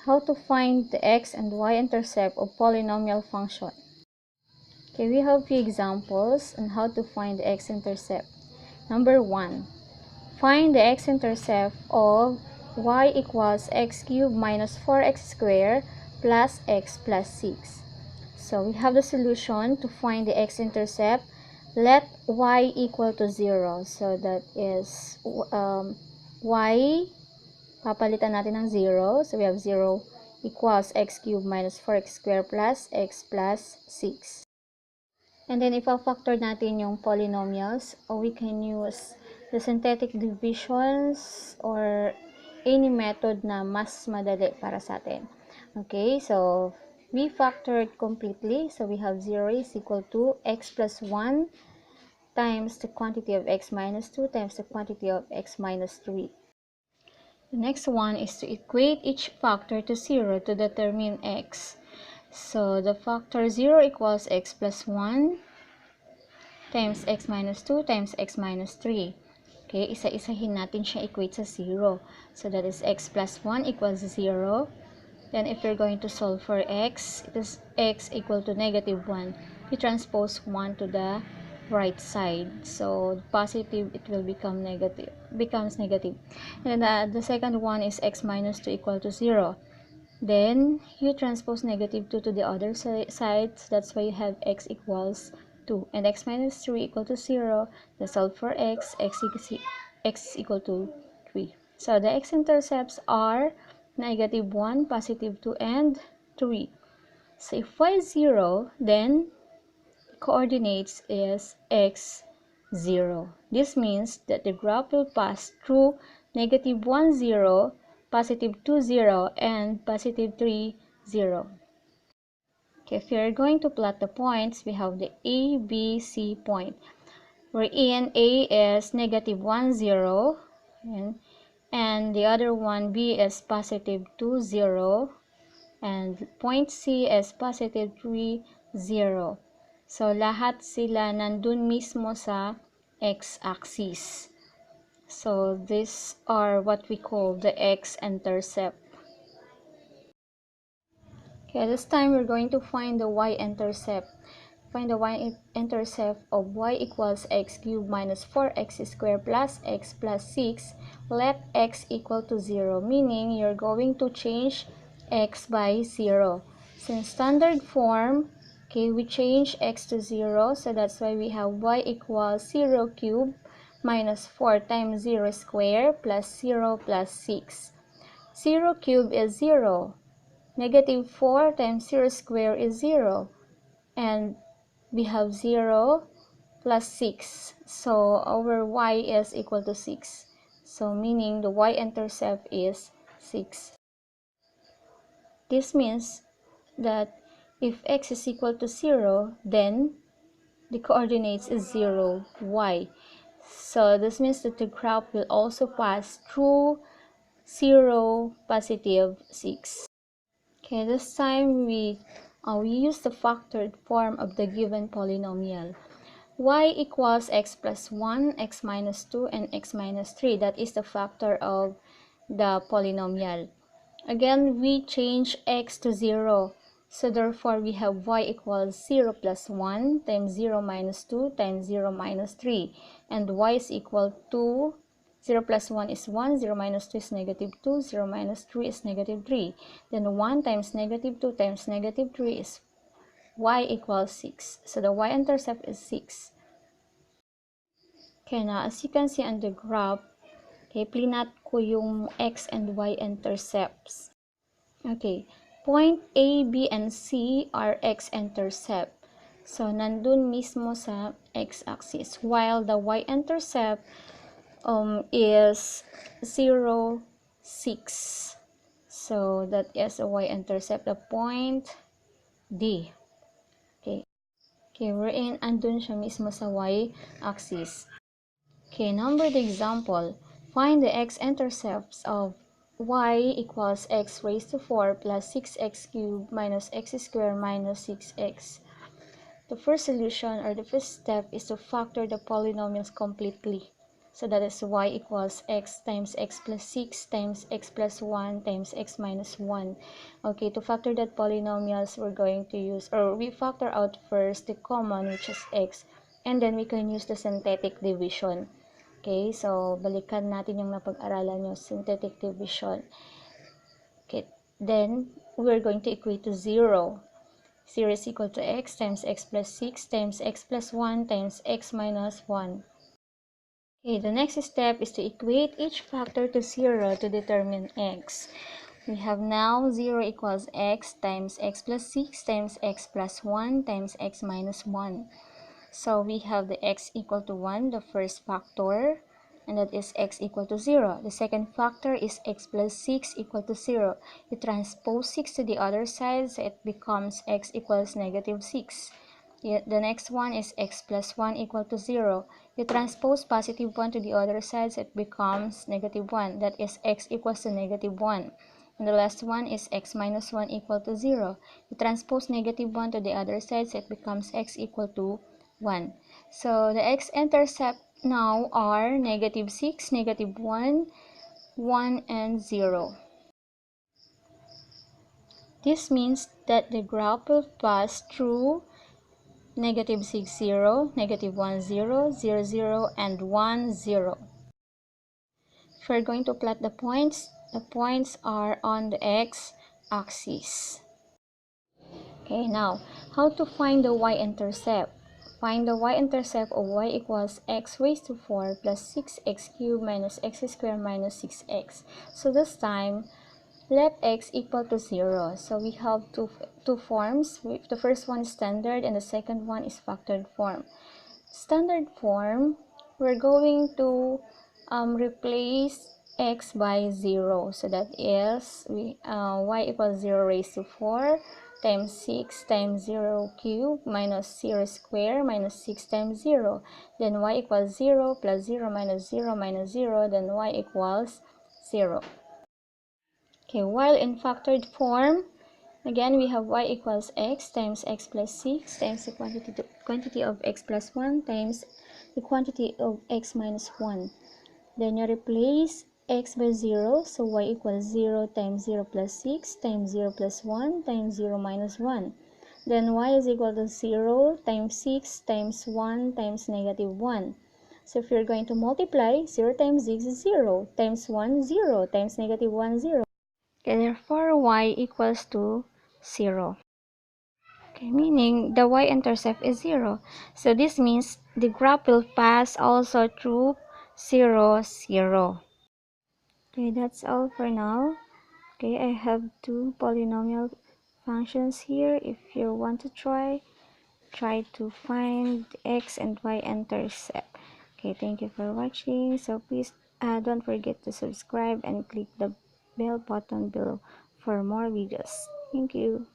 how to find the x and y-intercept of polynomial function. Okay, we have few examples on how to find the x-intercept. Number 1. Find the x-intercept of y equals x cubed minus 4x squared plus x plus 6. So we have the solution to find the x-intercept. Let y equal to 0. So that is y, papalitan natin ng 0. So we have 0 equals x cubed minus 4x squared plus x plus 6. And then, ipa-factor natin yung polynomials, or we can use the synthetic divisions or any method na mas madali para sa atin. Okay, so we factored completely. So we have 0 is equal to x plus 1 times the quantity of x minus 2 times the quantity of x minus 3. The next one is to equate each factor to 0 to determine x. So the factor 0 equals x plus 1 times x minus 2 times x minus 3. Okay, isa-isahin natin siya equate sa 0. So that is x plus 1 equals 0. Then if you're going to solve for x, it is x equal to negative 1. You transpose 1 to the right side. So positive, it will become negative, becomes negative. And then the second one is x minus 2 equal to 0. Then you transpose negative 2 to the other side. So that's why you have x equals 2. And x minus 3 equal to 0. Then solve for x is equal to 3. So the x-intercepts are negative 1, positive 2, and 3. So if y is 0, then coordinates is x 0. This means that the graph will pass through negative 1, 0, positive 2, 0, and positive 3, 0. Okay, if you're going to plot the points, we have the A, B, C point, wherein A is negative 1, 0, and the other one, B, is positive 2, 0, and point C is positive 3, 0. So, lahat sila nandun mismo sa x-axis. So, these are what we call the x-intercept. Okay, this time we're going to find the y-intercept. Find the y-intercept of y equals x cubed minus 4x squared plus x plus 6. Let x equal to 0, meaning you're going to change x by 0. Since standard form, okay, we change x to 0, so that's why we have y equals 0 cubed minus 4 times 0 squared plus 0 plus 6. 0 cubed is 0. Negative 4 times 0 squared is 0. And we have 0 plus 6. So our y is equal to 6. So meaning the y-intercept is 6. This means that if x is equal to 0, then the coordinates is 0, y. So this means that the graph will also pass through 0, positive 6. Okay, this time we use the factored form of the given polynomial. Y equals x plus 1, x minus 2, and x minus 3. That is the factor of the polynomial. Again, we change x to 0. So therefore, we have y equals 0 plus 1 times 0 minus 2 times 0 minus 3. And y is equal to 0 plus 1 is 1, 0 minus 2 is negative 2, 0 minus 3 is negative 3. Then 1 times negative 2 times negative 3 is y equals 6. So the y-intercept is 6. Okay, now as you can see on the graph, okay, plinat ko yung x and y-intercepts. Okay, point A, B, and C are x-intercept. So, nandun mismo sa x-axis. While the y-intercept is 0, 6. So, that is a y-intercept, the point D. Okay. Okay, wherein andun siya mismo sa y-axis. Okay, number the example. Find the x-intercepts of y equals x raised to 4 plus 6x cubed minus x squared minus 6x. The first solution or the first step is to factor the polynomials completely. So that is y equals x times x plus 6 times x plus 1 times x minus 1. Okay, to factor that polynomials, we're going to use, or we factor out first the common, which is x, and then we can use the synthetic division. Okay, so balikan natin yung napag-aralan nyo, synthetic division. Okay, then we're going to equate to 0. 0 is equal to x times x plus 6 times x plus 1 times x minus 1. Okay, the next step is to equate each factor to 0 to determine x. We have now 0 equals x times x plus 6 times x plus 1 times x minus 1. So we have the x equal to 1, the first factor, and that is x equal to 0. The second factor is x plus 6 equal to 0. You transpose 6 to the other side, so it becomes x equals negative 6. The next one is x plus 1 equal to 0. You transpose positive 1 to the other side, so it becomes negative 1. That is x equals to negative 1. And the last one is x minus 1 equal to 0. You transpose negative 1 to the other side, so it becomes x equal to 1. So the x-intercept now are negative 6, negative 1, 1, and 0. This means that the graph will pass through negative 6, 0, negative 1, 0, 0, 0, and 1, 0. If we're going to plot the points are on the x-axis. Okay, now, how to find the y-intercept? Find the y-intercept of y equals x raised to 4 plus 6x cubed minus x squared minus 6x. So this time, let x equal to 0. So we have two forms. The first one is standard and the second one is factored form. Standard form, we're going to replace x by 0. So that is y equals 0 raised to 4 times 6 times 0 cubed minus 0 square minus 6 times 0. Then y equals 0 plus 0 minus 0 minus 0. Then y equals 0. Okay, while in factored form, again we have y equals x times x plus 6 times the quantity of x plus 1 times the quantity of x minus 1. Then you replace x by 0, so y equals 0 times 0 plus 6 times 0 plus 1 times 0 minus 1. Then y is equal to 0 times 6 times 1 times negative 1. So if you're going to multiply, 0 times 6 is 0, times 1, 0, times negative 1, 0. Okay, therefore y equals to 0. Okay, meaning the y-intercept is 0. So this means the graph will pass also through 0, 0. Okay, that's all for now. Okay, I have two polynomial functions here. If you want to try to find x and y-intercept. Okay, thank you for watching. So please don't forget to subscribe and click the bell button below for more videos. Thank you.